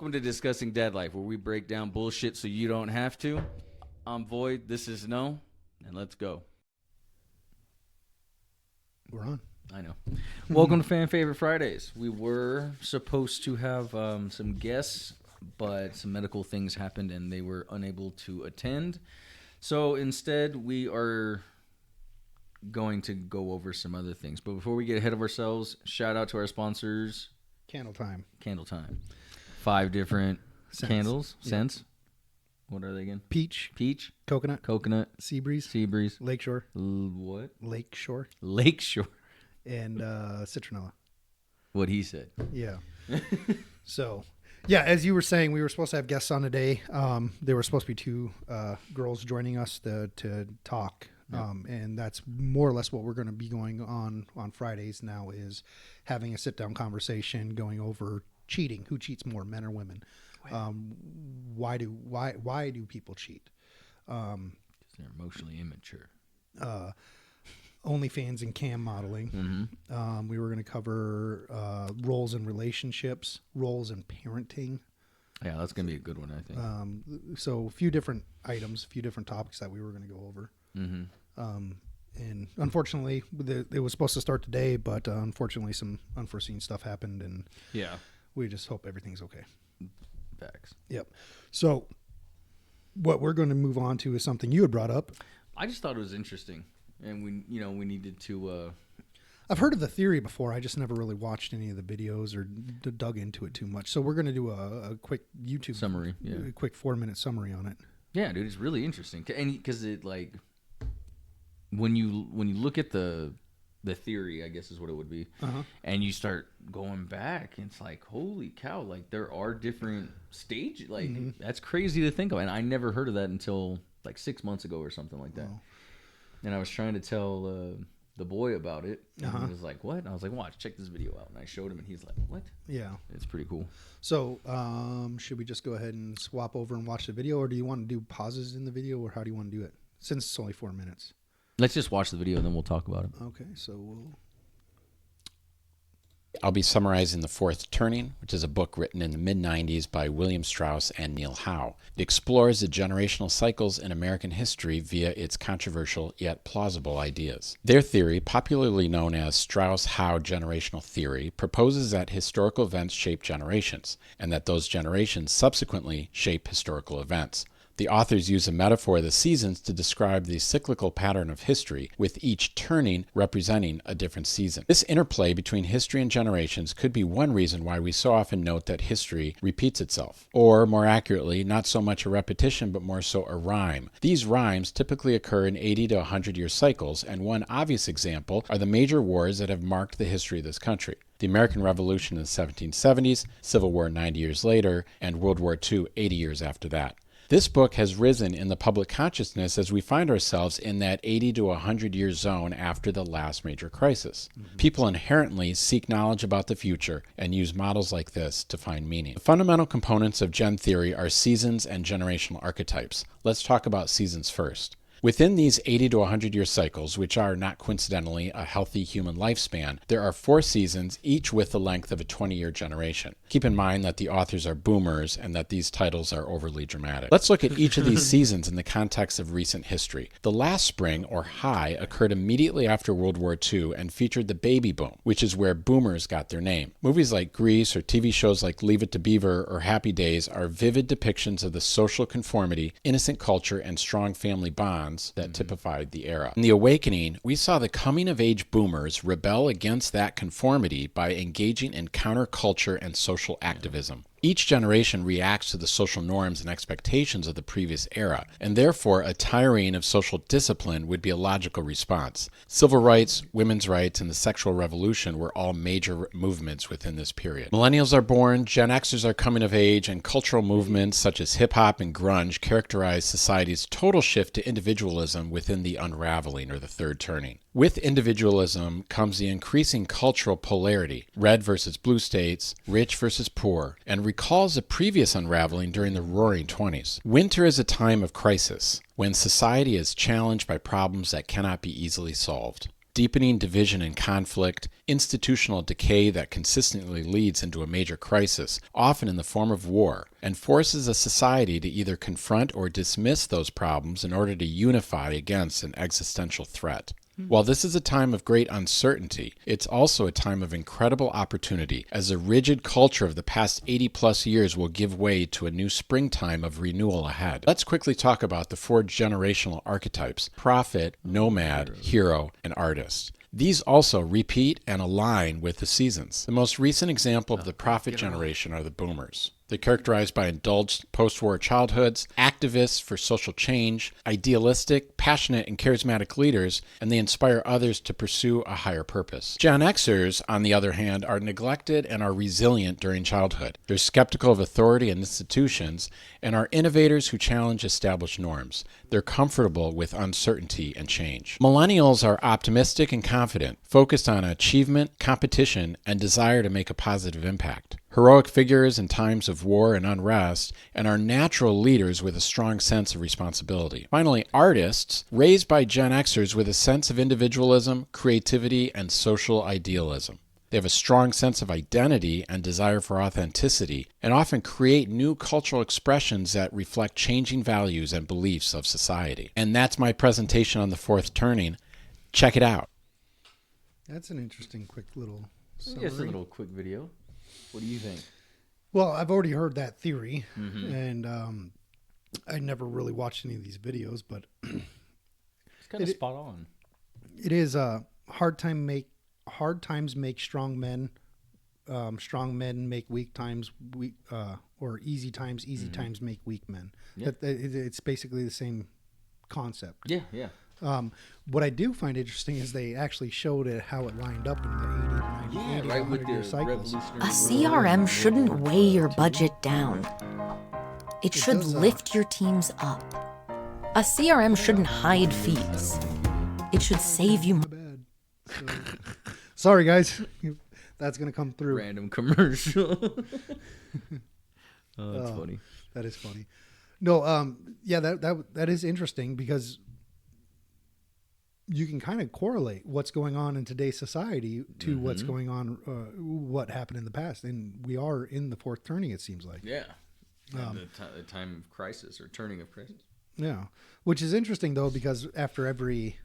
Welcome to Discussing Dad Life, where we break down bullshit so you don't have to. I'm Void, this is No, and let's go. We're on. I know. Welcome to Fan Favorite Fridays. We were supposed to have some guests, but some medical things happened and they were unable to attend. So instead, we are going to go over some other things. But before we get ahead of ourselves, shout out to our sponsors. Candle Time. 5 different Scents. Candles. Yep. Scents. What are they again? Peach. Coconut. Sea Breeze. Lakeshore. What? Lakeshore. And Citronella. what he said. Yeah. So, yeah, as you were saying, we were supposed to have guests on today. There were supposed to be 2 girls joining us to talk. Yep. And that's more or less what we're going to be going on Fridays now, is having a sit-down conversation going over cheating. Who cheats more, men or women? Why do people cheat? Because they're emotionally immature. OnlyFans and cam modeling. Mm-hmm. We were going to cover roles in relationships, roles in parenting. Yeah, that's going to be a good one, I think. So a few different items, a few different topics that we were going to go over. Mm-hmm. And unfortunately, it was supposed to start today, but unfortunately some unforeseen stuff happened, and Yeah. we just hope everything's okay. Facts. Yep. So what we're going to move on to is something you had brought up. I just thought it was interesting. And we needed to I've heard of the theory before. I just never really watched any of the videos or dug into it too much. So we're going to do a quick YouTube summary. Yeah. a quick 4-minute summary on it. Yeah, dude, it's really interesting. And because it, like, when you look at the theory, I guess is what it would be, and you start going back, it's like, holy cow, like there are different stages. Like that's crazy to think of, and I never heard of that until like 6 months ago or something like that. Wow. And I was trying to tell the boy about it, and he was like, "What?" And I was like, "Watch, check this video out." And I showed him, and he's like, "What?" Yeah. It's pretty cool. So should we just go ahead and swap over and watch the video, or do you want to do pauses in the video, or how do you want to do it? Since it's only 4 minutes. Let's just watch the video, and then we'll talk about it. Okay, so I'll be summarizing The Fourth Turning, which is a book written in the mid-90s by William Strauss and Neil Howe. It explores the generational cycles in American history via its controversial yet plausible ideas. Their theory, popularly known as Strauss-Howe generational theory, proposes that historical events shape generations, and that those generations subsequently shape historical events. The authors use a metaphor of the seasons to describe the cyclical pattern of history, with each turning representing a different season. This interplay between history and generations could be one reason why we so often note that history repeats itself. Or, more accurately, not so much a repetition, but more so a rhyme. These rhymes typically occur in 80 to 100-year cycles, and one obvious example are the major wars that have marked the history of this country. The American Revolution in the 1770s, Civil War 90 years later, and World War II 80 years after that. This book has risen in the public consciousness as we find ourselves in that 80 to 100-year zone after the last major crisis. People inherently seek knowledge about the future and use models like this to find meaning. The fundamental components of gen theory are seasons and generational archetypes. Let's talk about seasons first. Within these 80 to 100-year cycles, which are not coincidentally a healthy human lifespan, there are 4 seasons, each with the length of a 20-year generation. Keep in mind that the authors are boomers and that these titles are overly dramatic. Let's look at each of these seasons in the context of recent history. The last spring, or high, occurred immediately after World War II and featured the baby boom, which is where boomers got their name. Movies like Grease or TV shows like Leave It to Beaver or Happy Days are vivid depictions of the social conformity, innocent culture, and strong family bonds that typified the era. In The Awakening, we saw the coming-of-age boomers rebel against that conformity by engaging in counterculture and social activism. Each generation reacts to the social norms and expectations of the previous era, and therefore a tiring of social discipline would be a logical response. Civil rights, women's rights, and the sexual revolution were all major movements within this period. Millennials are born, Gen Xers are coming of age, and cultural movements such as hip-hop and grunge characterize society's total shift to individualism within the unraveling, or the third turning. With individualism comes the increasing cultural polarity, red versus blue states, rich versus poor, and recalls a previous unraveling during the Roaring '20s. Winter is a time of crisis, when society is challenged by problems that cannot be easily solved. deepening division and conflict, institutional decay that consistently leads into a major crisis, often in the form of war, and forces a society to either confront or dismiss those problems in order to unify against an existential threat. While this is a time of great uncertainty, it's also a time of incredible opportunity, as the rigid culture of the past 80-plus years will give way to a new springtime of renewal ahead. Let's quickly talk about the 4 generational archetypes: prophet, nomad, hero, and artist. These also repeat and align with the seasons. The most recent example of the prophet generation are the boomers. They're characterized by indulged post-war childhoods, activists for social change, idealistic, passionate, and charismatic leaders, and they inspire others to pursue a higher purpose. Gen Xers, on the other hand, are neglected and are resilient during childhood. They're skeptical of authority and institutions, and are innovators who challenge established norms. They're comfortable with uncertainty and change. Millennials are optimistic and confident, focused on achievement, competition, and desire to make a positive impact. Heroic figures in times of war and unrest, and are natural leaders with a strong sense of responsibility. Finally, artists, raised by Gen Xers with a sense of individualism, creativity, and social idealism. They have a strong sense of identity and desire for authenticity, and often create new cultural expressions that reflect changing values and beliefs of society. And that's my presentation on the 4th turning. Check it out. That's an interesting, quick little summary. Just a little quick video. What do you think? Well, I've already heard that theory, and I never really watched any of these videos, but It's kind of spot on. it is hard times make strong men. Strong men make weak times weak, or easy times make weak men. Yeah. It's basically the same concept. Yeah, yeah. What I do find interesting is they actually showed it how it lined up in the 80 to 90, 80 right, with 100 the year cycles. revolutionary A CRM shouldn't weigh your budget down. It should does, lift your teams up. A CRM shouldn't hide fees. It should save you My bad. So, sorry, guys. That's going to come through. Random commercial. Oh, that's funny. That is funny. No, yeah, that is interesting because you can kind of correlate what's going on in today's society to what's going on, what happened in the past. And we are in the 4th turning, it seems like. Yeah. The time of crisis or turning of crisis. Yeah. Which is interesting, though, because after every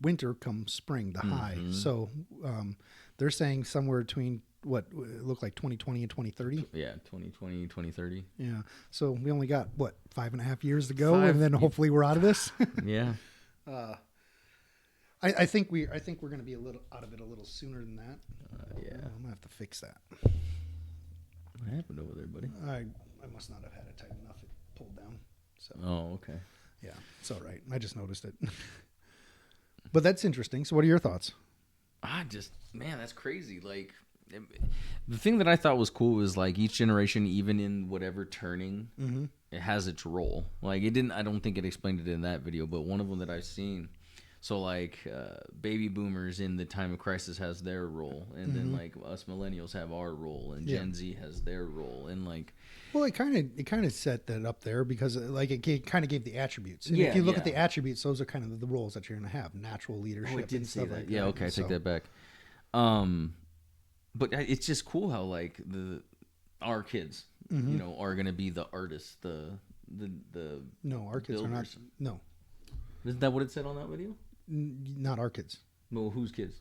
winter comes spring, the high. So they're saying somewhere between what looked like 2020 and 2030. Yeah, 2020, 2030. Yeah. So we only got, 5.5 years to go, and then hopefully we're out of this. Yeah. I think we're going to be a little out of it a little sooner than that. Yeah. I'm gonna have to fix that. What happened over there, buddy? I must not have had it tight enough. It pulled down. So Oh, okay. yeah, it's all right. I just noticed it. But that's interesting. So what are your thoughts? Man, that's crazy. Like, the thing that I thought was cool was like each generation, even in whatever turning, it has its role. Like, it didn't. I don't think it explained it in that video, but one of them that I've seen. So like baby boomers in the time of crisis has their role, and then like us millennials have our role, and Gen Z has their role, and like. Well, it kind of set that up there because like it kind of gave the attributes. And Yeah, if you look at yeah. the attributes, those are kind of the roles that you're going to have: natural leadership. Oh, I did and say stuff that. like Yeah, that. okay, I take So- that back. But it's just cool how like our kids, you know, are gonna be the artists, the No, our kids are not. builders. No, Isn't that what it said on that video? not our kids. Well, whose kids?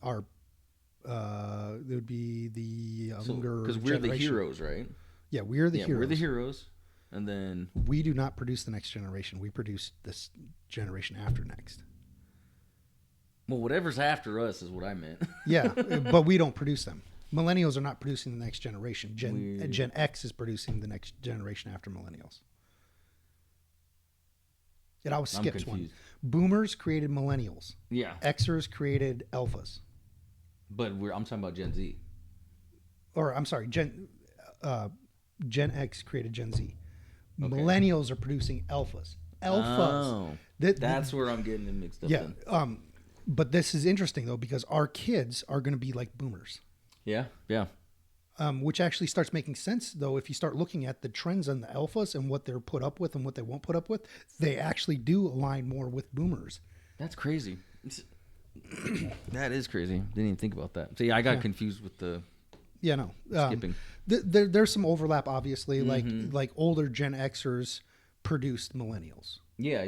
Our it would be the younger Because we're the generation. heroes, right? Yeah, we're the Yeah, heroes. we're the heroes, and then We do not produce the next generation. We produce this generation after next. well, whatever's after us is what I meant. Yeah, but we don't produce them. Millennials are not producing the next generation. Gen X is producing the next generation after millennials. It always I'm skips one. confused. Boomers created millennials. Yeah, Xers created alphas. but I'm talking about Gen Z. Or I'm sorry, Gen X created Gen Z. Millennials are producing alphas. Alphas. Oh, That- that's where I'm getting it mixed up. Yeah. Then. But this is interesting though because our kids are going to be like boomers. Yeah. Which actually starts making sense, though, if you start looking at the trends on the alphas and what they're put up with and what they won't put up with, they actually do align more with boomers. That's crazy. That is crazy. Didn't even think about that. So yeah, I got confused with the skipping. There's some overlap, obviously. Like older Gen Xers produced millennials. Yeah.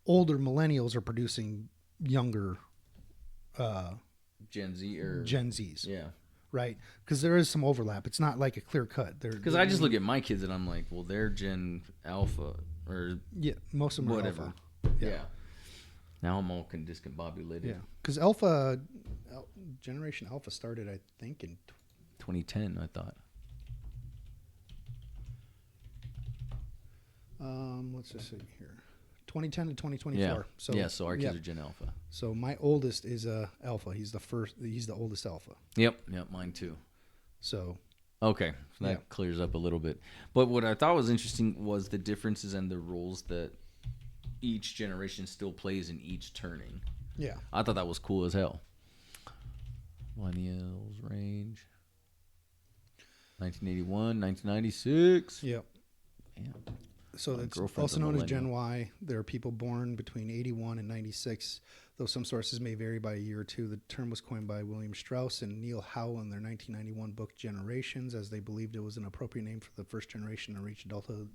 Older millennials are producing younger Gen Z or Gen Zs. Yeah. Right? Because there is some overlap. It's not like a clear cut. Because I just look at my kids and I'm like, well, they're Gen Alpha or most of them whatever. are Alpha. Yeah. Now I'm all discombobulated. Yeah. Because Generation Alpha started, I think, in 2010, I thought. Let's just see here. 2010 to 2024. Yeah. So our kids are Gen Alpha. So my oldest is Alpha. He's the oldest Alpha. Yep, mine too. So okay, so that clears up a little bit. But what I thought was interesting was the differences and the roles that each generation still plays in each turning. Yeah. I thought that was cool as hell. Millennials range 1981, 1996. Yep. Damn. So that's also known as Gen Y. There are people born between 81 and 96, though some sources may vary by a year or two. The term was coined by William Strauss and Neil Howe in their 1991 book Generations, as they believed it was an appropriate name for the first generation to reach adulthood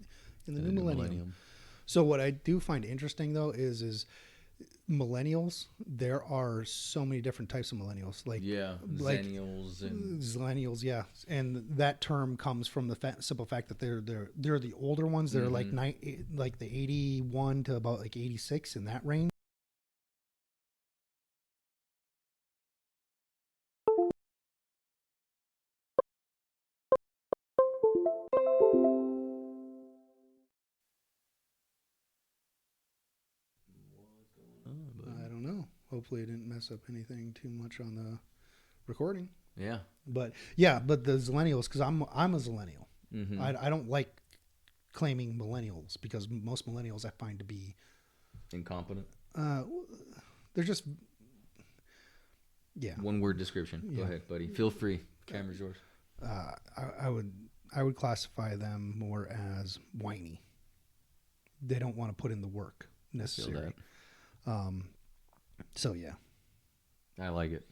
in the new millennium. So what I do find interesting, though, is millennials. There are so many different types of millennials. Like Zennials and Zillennials, yeah. And that term comes from the simple fact that they're the older ones. They're like the 81 to about like 86 in that range. I don't know. Hopefully it didn't mess up anything too much on the recording. Yeah. But the Zillennials, because I'm a Zillennial. Mm-hmm. I don't like claiming millennials because most millennials I find to be incompetent. They're just One word description. Go ahead, buddy. Feel free. Camera's yours. I would classify them more as whiny. They don't want to put in the work necessarily. So yeah, I like it.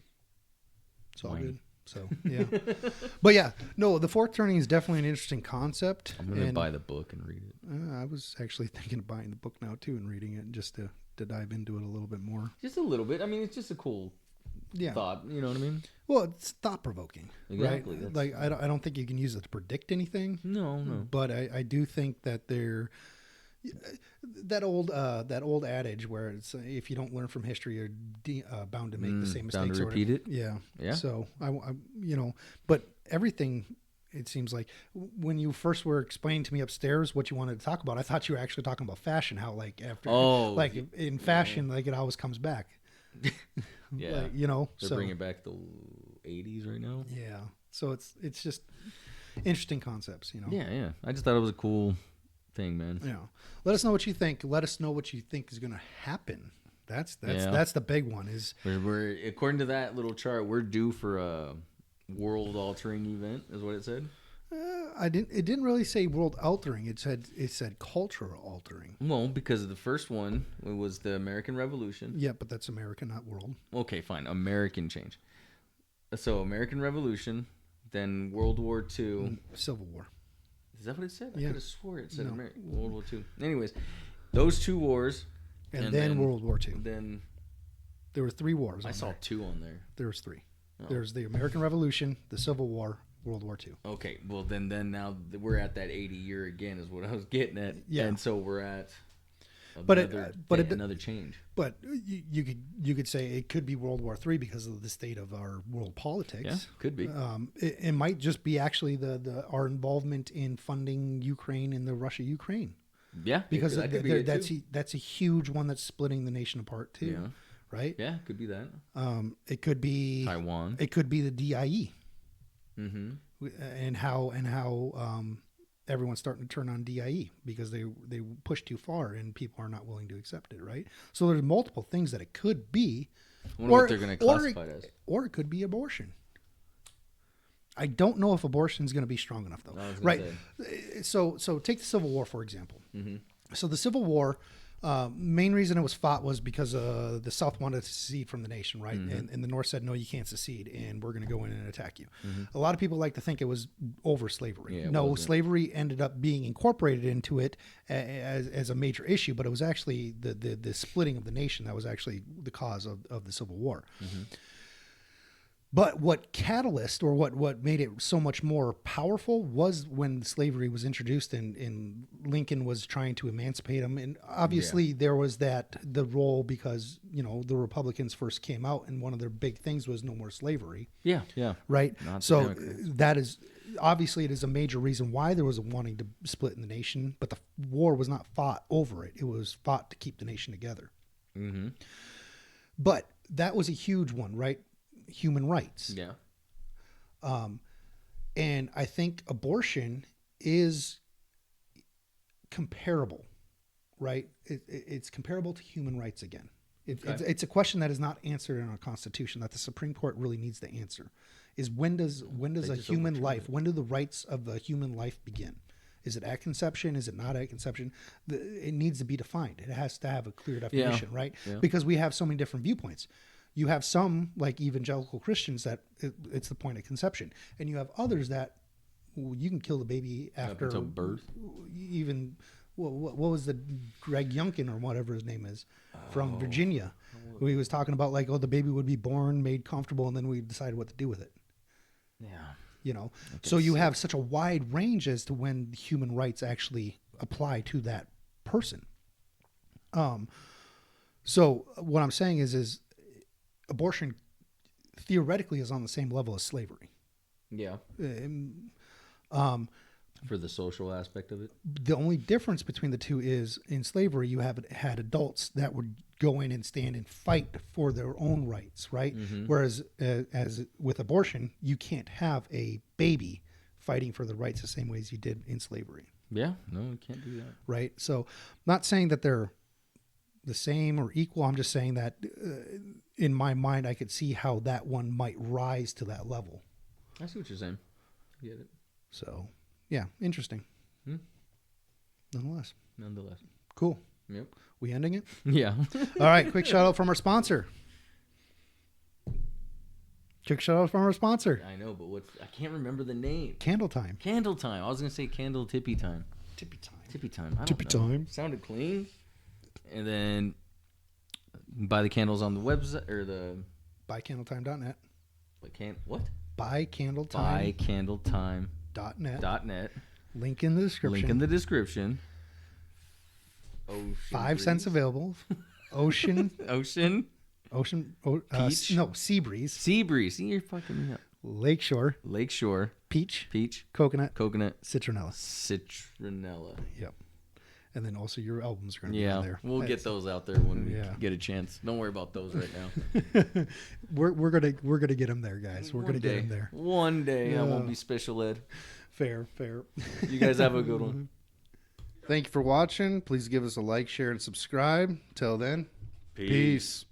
It's all good. So yeah, but yeah, no, the fourth turning is definitely an interesting concept. I'm gonna buy the book and read it. I was actually thinking of buying the book now too and reading it just to dive into it a little bit more. Just a little bit. I mean, it's just a cool thought. You know what I mean? Well, it's thought provoking. Exactly. Right? Like I don't think you can use it to predict anything. No. But I do think that that old adage where it's if you don't learn from history, you're bound to make the same mistakes. Bound to repeat it. Yeah. So I but everything. It seems like when you first were explaining to me upstairs what you wanted to talk about, I thought you were actually talking about fashion. How like after in fashion, like it always comes back. Yeah. Like, they're bringing back the 80s right now. Yeah. So it's just interesting concepts. Yeah. I just thought it was a cool thing, man. Yeah. Let us know what you think. Let us know what you think is going to happen. That's the big one. Is we're according to that little chart, we're due for a world-altering event, is what it said. It didn't really say world-altering. It said culture-altering. Well, because the first one was the American Revolution. Yeah, but that's American, not world. Okay, fine. American change. So American Revolution, then World War II, Civil War. Is that what it said? Yeah. I could have swore it said World War II. Anyways, those two wars. And then World War II. Then there were 3 wars. I saw 2 on there. There was 3. Oh. There's the American Revolution, the Civil War, World War II. Okay, well then now we're at that 80 year again is what I was getting at. Yeah. And so we're at another change. But you could say it could be World War III because of the state of our world politics. Yeah, could be. It might just be actually our involvement in funding Ukraine and the Russia-Ukraine. Yeah, because that's a huge one that's splitting the nation apart too. Yeah. Right? Yeah, could be that. It could be Taiwan. It could be the DIE. Mm-hmm. And how everyone's starting to turn on DIE because they push too far and people are not willing to accept it, right? So there's multiple things that it could be. I wonder what they're going to classify it as. Or it could be abortion. I don't know if abortion is going to be strong enough, though. Right. So take the Civil War, for example. Mm-hmm. So the Civil War, Main reason it was fought was because the South wanted to secede from the nation, right? Mm-hmm. And the North said, no, you can't secede, and we're going to go in and attack you. A lot of people like to think it was over slavery. Yeah, it no, wasn't. slavery ended up being incorporated into it as a major issue, but it was actually the splitting of the nation that was actually the cause of the Civil War. But what catalyst or what made it so much more powerful was when slavery was introduced and Lincoln was trying to emancipate them. And obviously there was the role because, the Republicans first came out and one of their big things was no more slavery. Yeah. Right. Not the So Democrats. that is obviously it is a major reason why there was a wanting to split in the nation, but the war was not fought over it. It was fought to keep the nation together. Mm-hmm. But that was a huge one, right? Human rights. Yeah. And I think abortion is comparable, right? It's comparable to human rights again. It's a question that is not answered in our Constitution that the Supreme Court really needs to answer. Is when does a human life, when do the rights of a human life begin? Is it at conception? Is it not at conception? It needs to be defined. It has to have a clear definition, right? Yeah. Because we have so many different viewpoints. You have some, like evangelical Christians, that it's the point of conception. And you have others that you can kill the baby after until birth. Even, what was the Greg Youngkin or whatever his name is from Virginia? Who he was talking about the baby would be born, made comfortable, and then we decided what to do with it. Yeah. So you have such a wide range as to when human rights actually apply to that person. So what I'm saying is abortion theoretically is on the same level as slavery. Yeah. For the social aspect of it. The only difference between the two is in slavery, you had adults that would go in and stand and fight for their own rights, right? Mm-hmm. Whereas as with abortion, you can't have a baby fighting for the rights the same way as you did in slavery. Yeah. No, you can't do that. Right. So not saying that they're the same or equal. I'm just saying that in my mind, I could see how that one might rise to that level. I see what you're saying. I get it. So, yeah, interesting. Nonetheless. Cool. Yep. We ending it? Yeah. All right, quick shout out from our sponsor. I know, but I can't remember the name. Candle Time. Candle Time. I was going to say Candle Tippy Time. Tippy Time. Tippy Time. I don't Tippy know. Time. Sounded clean. And then buy the candles on the website or the BuyCandleTime.net. What? BuyCandleTime.net. Link in the description. Ocean 5 cents breeze. available. Ocean. Sea Breeze. Sea breeze. See, you're fucking me up. Lakeshore. Peach. Coconut. Citronella. Yep. And then also your albums are going to be on there. We'll get those out there when we get a chance. Don't worry about those right now. we're gonna get them there, guys. We're gonna get them there. One day I won't be special ed. Fair. You guys have a good one. Thank you for watching. Please give us a like, share, and subscribe. Till then, peace.